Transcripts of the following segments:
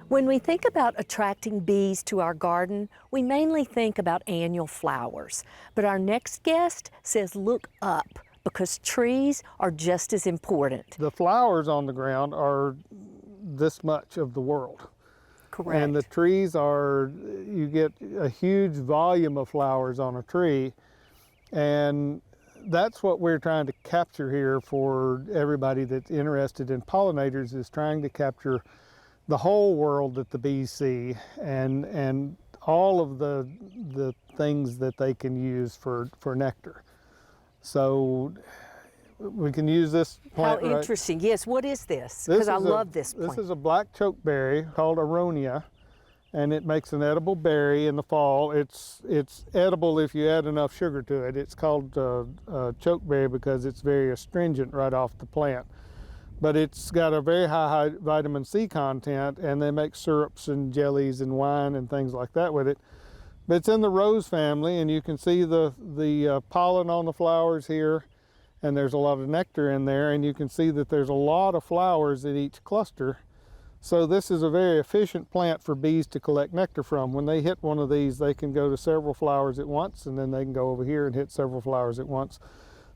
When we think about attracting bees to our garden, we mainly think about annual flowers. But our next guest says look up because trees are just as important. The flowers on the ground are this much of the world. Correct. And the trees are, you get a huge volume of flowers on a tree. And that's what we're trying to capture here for everybody that's interested in pollinators, is trying to capture the whole world that the bees see and all of the things that they can use for nectar. So we can use this plant. How interesting. Yes, what is this? Because I love this plant. This is a black chokeberry called aronia, and it makes an edible berry in the fall. It's edible if you add enough sugar to it. It's called chokeberry because it's very astringent right off the plant. But it's got a very high vitamin C content, and they make syrups and jellies and wine and things like that with it. But it's in the rose family, and you can see the pollen on the flowers here, and there's a lot of nectar in there, and you can see that there's a lot of flowers in each cluster. So this is a very efficient plant for bees to collect nectar from. When they hit one of these, they can go to several flowers at once, and then they can go over here and hit several flowers at once.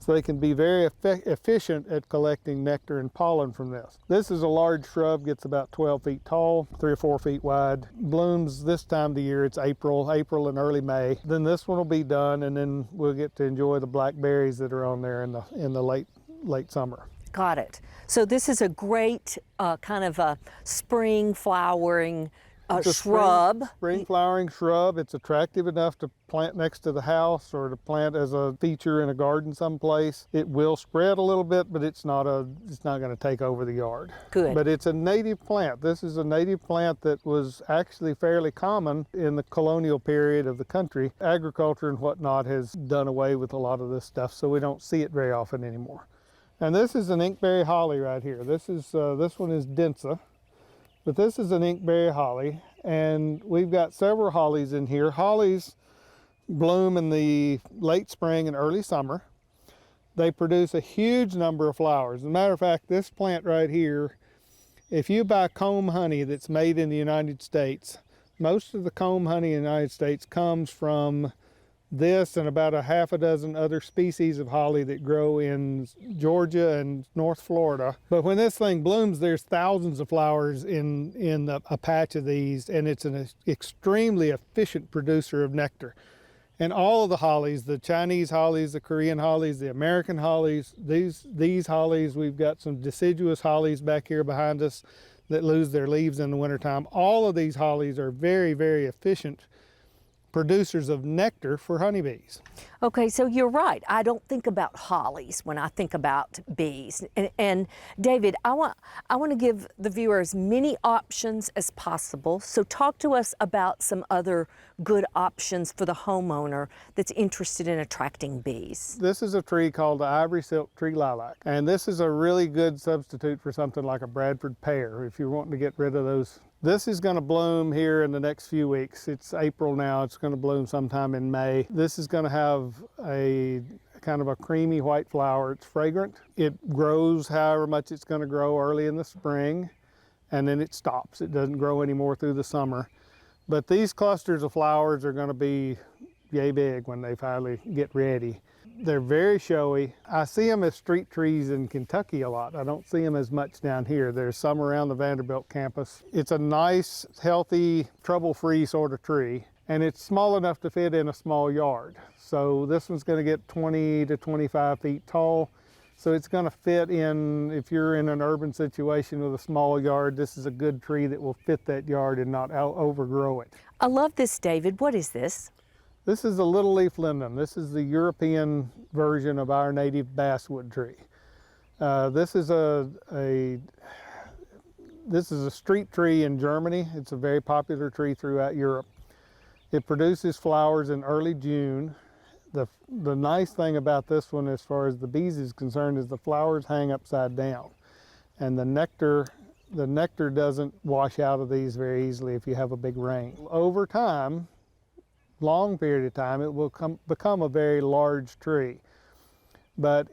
So they can be very efficient at collecting nectar and pollen from this. This is a large shrub, gets about 12 feet tall, 3 or 4 feet wide. Blooms this time of the year, it's April and early May. Then this one will be done, and then we'll get to enjoy the blackberries that are on there in the late summer. Got it. So this is a great kind of a spring flowering shrub. Spring flowering shrub. It's attractive enough to plant next to the house or to plant as a feature in a garden someplace. It will spread a little bit, but it's not going to take over the yard. Good. But it's a native plant. This is a native plant that was actually fairly common in the colonial period of the country. Agriculture and whatnot has done away with a lot of this stuff, so we don't see it very often anymore. And this is an Inkberry Holly right here. This one is densa. But this is an Inkberry Holly, and we've got several hollies in here. Hollies bloom in the late spring and early summer. They produce a huge number of flowers. As a matter of fact, this plant right here, if you buy comb honey that's made in the United States, most of the comb honey in the United States comes from this and about a half a dozen other species of holly that grow in Georgia and North Florida. But when this thing blooms, there's thousands of flowers in a patch of these, and it's an extremely efficient producer of nectar. And all of the hollies, the Chinese hollies, the Korean hollies, the American hollies, these hollies, we've got some deciduous hollies back here behind us that lose their leaves in the wintertime. All of these hollies are very, very efficient producers of nectar for honeybees. Okay, so you're right. I don't think about hollies when I think about bees. And David, I want to give the viewer as many options as possible. So talk to us about some other good options for the homeowner that's interested in attracting bees. This is a tree called the ivory silk tree lilac. And this is a really good substitute for something like a Bradford pear if you're wanting to get rid of those. This is going to bloom here in the next few weeks. It's April now. It's going to bloom sometime in May. This is going to have a kind of a creamy white flower. It's fragrant. It grows however much it's going to grow early in the spring, and then it stops. It doesn't grow anymore through the summer. But these clusters of flowers are going to be yay big when they finally get ready. They're very showy. I see them as street trees in Kentucky a lot. I don't see them as much down here. There's some around the Vanderbilt campus. It's a nice, healthy, trouble-free sort of tree, and it's small enough to fit in a small yard. So this one's going to get 20 to 25 feet tall. So it's going to fit in, if you're in an urban situation with a small yard, this is a good tree that will fit that yard and not overgrow it. I love this, David. What is this? This is a little leaf linden. This is the European version of our native basswood tree. This is a street tree in Germany. It's a very popular tree throughout Europe. It produces flowers in early June. The nice thing about this one, as far as the bees is concerned, is the flowers hang upside down, and the nectar doesn't wash out of these very easily if you have a big rain. Over time, long period of time, it will become a very large tree. But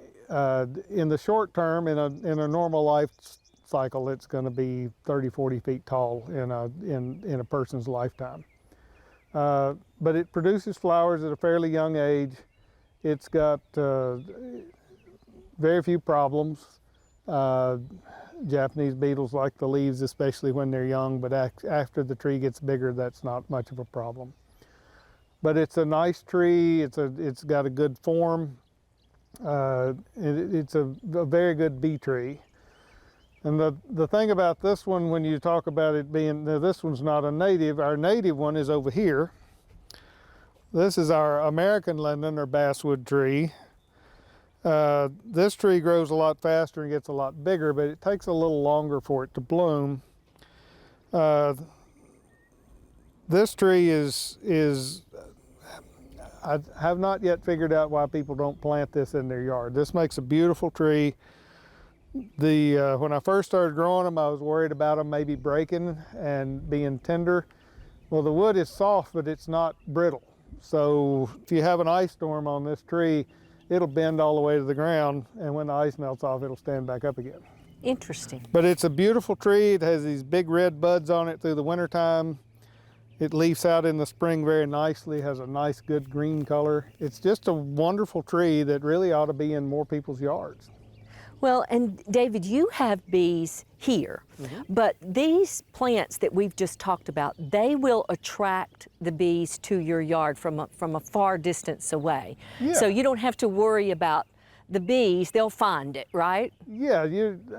in the short term, in a normal life cycle, it's going to be 30, 40 feet tall in a person's lifetime. But it produces flowers at a fairly young age. It's got very few problems. Japanese beetles like the leaves, especially when they're young, but after the tree gets bigger, that's not much of a problem. But it's a nice tree. It's got a good form. It's a very good bee tree. And the thing about this one, when you talk about it being, this one's not a native. Our native one is over here. This is our American linden or basswood tree. This tree grows a lot faster and gets a lot bigger, but it takes a little longer for it to bloom. This tree I have not yet figured out why people don't plant this in their yard. This makes a beautiful tree. When I first started growing them, I was worried about them maybe breaking and being tender. Well, the wood is soft, but it's not brittle. So if you have an ice storm on this tree, it'll bend all the way to the ground, and when the ice melts off, it'll stand back up again. Interesting. But it's a beautiful tree. It has these big red buds on it through the wintertime. It leaves out in the spring very nicely, has a nice good green color. It's just a wonderful tree that really ought to be in more people's yards. Well, and David, you have bees here, but these plants that we've just talked about, they will attract the bees to your yard from a far distance away. Yeah. So you don't have to worry about the bees, they'll find it, right? Yeah,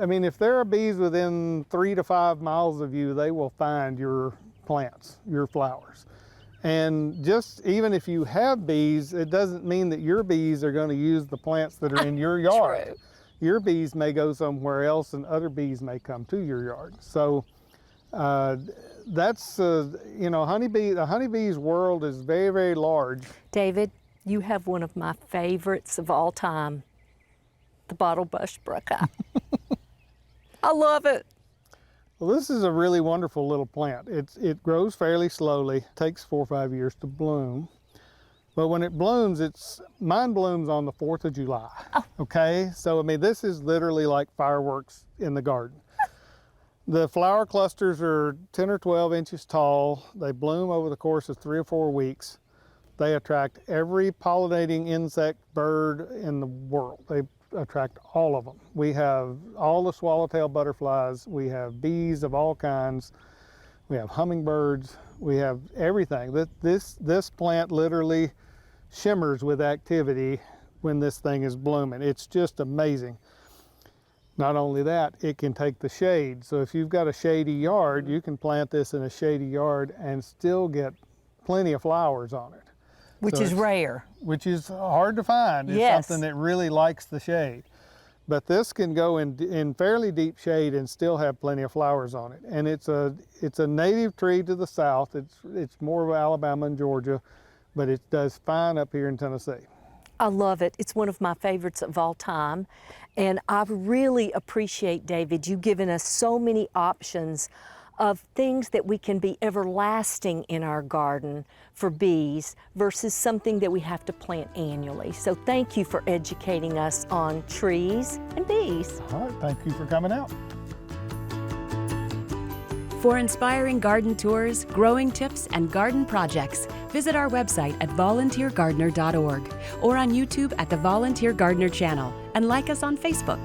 I mean, if there are bees within 3 to 5 miles of you, they will find your plants, your flowers. And just even if you have bees, it doesn't mean that your bees are going to use the plants that are in your yard. True. Your bees may go somewhere else and other bees may come to your yard. So that's, the honeybee's world is very, very large. David, you have one of my favorites of all time, the bottle bush buckeye. I love it. Well, this is a really wonderful little plant. It grows fairly slowly, takes 4 or 5 years to bloom. But when it blooms, mine blooms on the 4th of July. Oh. Okay, so I mean, this is literally like fireworks in the garden. The flower clusters are 10 or 12 inches tall. They bloom over the course of 3 or 4 weeks. They attract every pollinating insect, bird in the world. They attract all of them. We have all the swallowtail butterflies. We have bees of all kinds. We have hummingbirds. We have everything. This plant literally shimmers with activity when this thing is blooming. It's just amazing. Not only that, it can take the shade. So if you've got a shady yard, you can plant this in a shady yard and still get plenty of flowers on it. Which is rare. Which is hard to find. It's something that really likes the shade. But this can go in fairly deep shade and still have plenty of flowers on it. And it's a native tree to the south. It's more of Alabama and Georgia, but it does fine up here in Tennessee. I love it. It's one of my favorites of all time. And I really appreciate, David, you giving us so many options of things that we can be everlasting in our garden for bees versus something that we have to plant annually. So thank you for educating us on trees and bees. All right, thank you for coming out. For inspiring garden tours, growing tips, and garden projects, visit our website at volunteergardener.org or on YouTube at the Volunteer Gardener channel, and like us on Facebook.